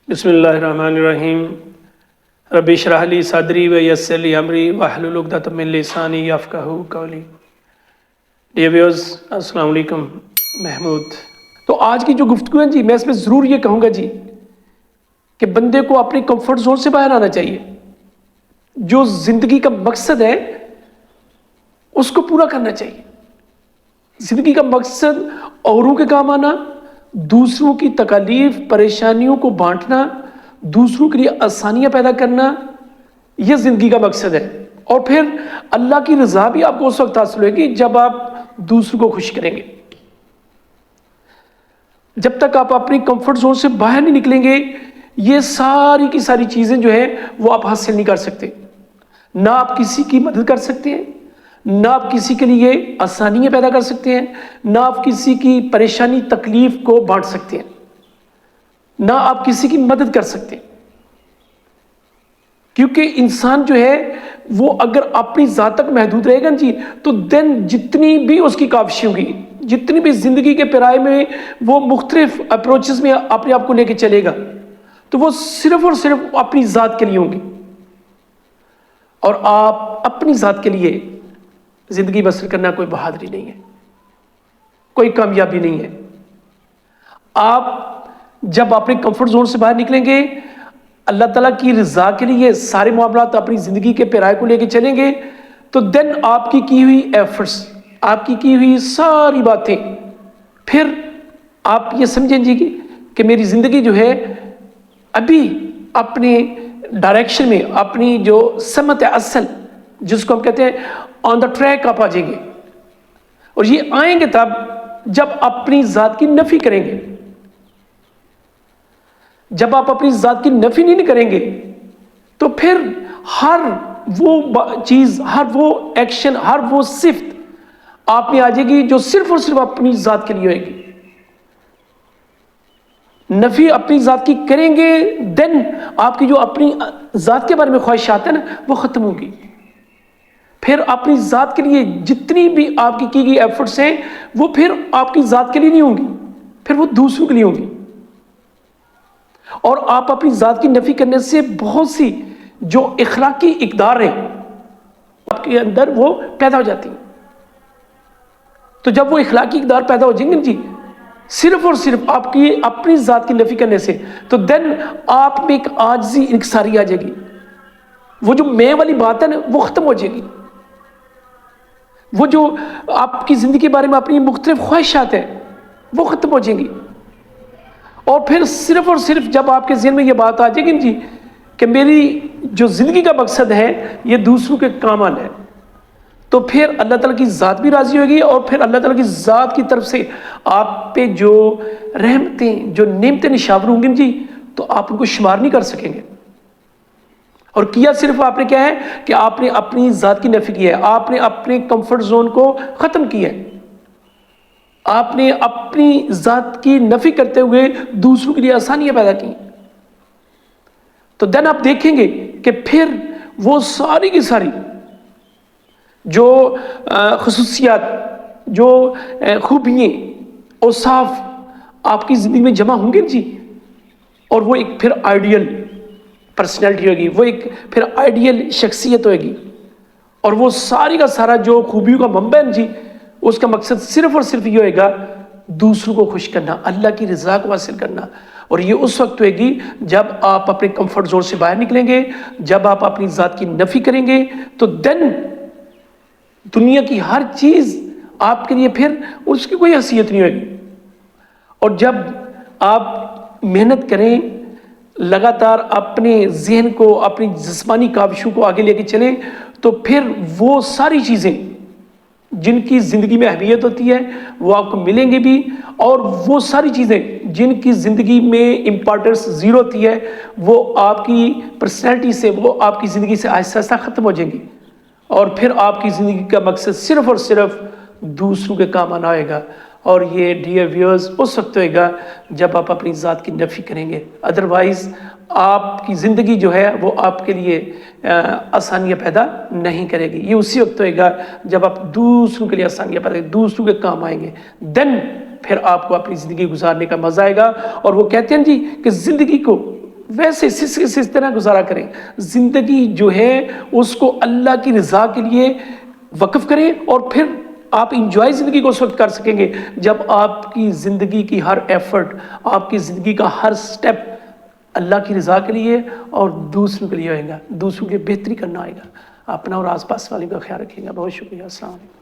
बिस्मिल्लाहिर्रहमानिर्रहीम। रब्बि इश्रह ली सदरी व यस्सिर ली अमरी वहलुल उक़दतम मिन लिसानी यफ़क़हू क़ौली। डियर व्यूअर्स, अस्सलाम वालेकुम। महमूद। तो आज की जो गुफ्तगू है जी, मैं इसमें ज़रूर ये कहूँगा जी कि बंदे को अपनी कंफर्ट जोन से बाहर आना चाहिए। जो ज़िंदगी का मकसद है उसको पूरा करना चाहिए। ज़िंदगी का मकसद औरों के काम आना, दूसरों की तकलीफ परेशानियों को बांटना, दूसरों के लिए आसानियां पैदा करना, यह ज़िंदगी का मकसद है। और फिर अल्लाह की रज़ा भी आपको उस वक्त हासिल होगी जब आप दूसरों को खुश करेंगे। जब तक आप अपनी कंफर्ट जोन से बाहर नहीं निकलेंगे, ये सारी की सारी चीज़ें जो है वो आप हासिल नहीं कर सकते। ना आप किसी की मदद कर सकते हैं, ना आप किसी के लिए आसानियां पैदा कर सकते हैं, ना आप किसी की परेशानी तकलीफ को बांट सकते हैं, ना आप किसी की मदद कर सकते हैं। क्योंकि इंसान जो है वो अगर अपनी ज़ात तक महदूद रहेगा जी, तो देन जितनी भी उसकी काविश होगी, जितनी भी ज़िंदगी के पैराए में वो मुख्तलिफ अप्रोचेस में अपने आप को लेके चलेगा, तो वो सिर्फ और सिर्फ अपनी ज़ात के लिए होंगी। और आप अपनी ज़ात के लिए ज़िंदगी बसर करना कोई बहादुरी नहीं है, कोई कामयाबी नहीं है। आप जब अपने कंफर्ट जोन से बाहर निकलेंगे, अल्लाह ताला की रज़ा के लिए सारे मामलात अपनी ज़िंदगी के पैराए को लेके चलेंगे, तो देन आपकी की हुई एफर्ट्स, आपकी की हुई सारी बातें, फिर आप ये समझें जी कि मेरी ज़िंदगी जो है अभी अपने डायरेक्शन में, अपनी जो समत असल जिसको हम कहते हैं ऑन द ट्रैक, आप आ जाएंगे। और ये आएंगे तब जब अपनी ज़ात की नफ़ी करेंगे। जब आप अपनी ज़ात की नफ़ी नहीं करेंगे तो फिर हर वो चीज़, हर वो एक्शन, हर वो सिफ्त आप में आ जाएगी जो सिर्फ और सिर्फ अपनी ज़ात के लिए होगी। नफ़ी अपनी ज़ात की करेंगे, देन आपकी जो अपनी ज़ात के बारे में ख्वाहिशात है ना, वो ख़त्म होगी। फिर अपनी ज़ात के लिए जितनी भी आपकी की गई एफर्ट्स हैं, वो फिर आपकी ज़ात के लिए नहीं होंगी, फिर वो दूसरों के लिए होंगी। और आप अपनी ज़ात की नफ़ी करने से बहुत सी जो इखलाकी इक़दार हैं आपके अंदर वो पैदा हो जाती हैं। तो जब वो इखलाकी इक़दार पैदा हो जाएंगे जी, सिर्फ और सिर्फ आपकी अपनी ज़ात की नफ़ी करने से, तो देन आप में एक आजिज़ी इंकिसारी आ जाएगी। वो जो मैं वाली बात है ना, वो ख़त्म हो जाएगी। वो जो आपकी ज़िंदगी के बारे में अपनी मुख्तलिफ ख्वाहिशात हैं, वो ख़त्म हो जाएंगी। और फिर सिर्फ और सिर्फ जब आपके ज़हन में ये बात आ जाएगी जी कि मेरी जो ज़िंदगी का मकसद है ये दूसरों के काम आना है, तो फिर अल्लाह ताला की ज़ात भी राज़ी होगी। और फिर अल्लाह ताला की ज़ात की तरफ से आप पे जो रहमतें, जो नेमतें निशावर होंगी जी, तो आप उनको शुमार नहीं कर सकेंगे। और किया सिर्फ आपने क्या है कि आपने अपनी ज़ात की नफ़ी की है, आपने अपने कंफर्ट जोन को ख़त्म किया है, आपने अपनी ज़ात की नफ़ी करते हुए दूसरों के लिए आसानियां पैदा की। तो देन आप देखेंगे कि फिर वो सारी की सारी जो ख़ुसूसियात, जो खूबियाँ और साफ आपकी ज़िंदगी में जमा होंगे जी, और वो एक फिर आइडियल पर्सनैलिटी होगी, वो एक फिर आइडियल शख्सियत होगी। और वो सारी का सारा जो खूबियों का मंबा है जी, उसका मकसद सिर्फ और सिर्फ ये होगा दूसरों को खुश करना, अल्लाह की रज़ा को हासिल करना। और ये उस वक्त होगी जब आप अपने कंफर्ट जोन से बाहर निकलेंगे, जब आप अपनी ज़ात की नफ़ी करेंगे, तो देन दुनिया की हर चीज़ आपके लिए फिर उसकी कोई हैसियत नहीं होगी। और जब आप मेहनत करें, लगातार अपने जहन को, अपनी जिस्मानी काविशों को आगे लेके चलें, तो फिर वो सारी चीज़ें जिनकी ज़िंदगी में अहमियत होती है वो आपको मिलेंगी भी। और वो सारी चीज़ें जिनकी ज़िंदगी में इम्पोर्टेंस ज़ीरो होती है, वो आपकी पर्सनैलिटी से, वो आपकी ज़िंदगी से आहिस्ता आहिस्ता ख़त्म हो जाएंगी। और फिर आपकी ज़िंदगी का मकसद सिर्फ और सिर्फ दूसरों के काम आना होगा। और ये डियर व्यूअर्स उस वक्त होगा जब आप अपनी ज़ात की नफ़ी करेंगे। अदरवाइज़ आपकी ज़िंदगी जो है वो आपके लिए आसानियाँ पैदा नहीं करेगी। ये उसी वक्त होगा जब आप दूसरों के लिए आसानियाँ पैदा करेंगे, दूसरों के काम आएंगे, देन फिर आपको अपनी ज़िंदगी गुजारने का मज़ा आएगा। और वो कहते हैं जी कि ज़िंदगी को ویسے اس طرح گزارا کریں. زندگی جو ہے اس کو اللہ کی رضا کے لیے وقف کریں، اور پھر آپ انجوائے زندگی کو اس وقت کر سکیں گے جب آپ کی زندگی کی ہر ایفرٹ، آپ کی زندگی کا ہر سٹیپ اللہ کی رضا کے لیے اور دوسروں کے لیے ہوئے گا، دوسروں کی بہتری کرنا آئے گا. اپنا اور آس پاس والے کا خیال رکھیے گا. بہت شکریہ. السلام علیکم.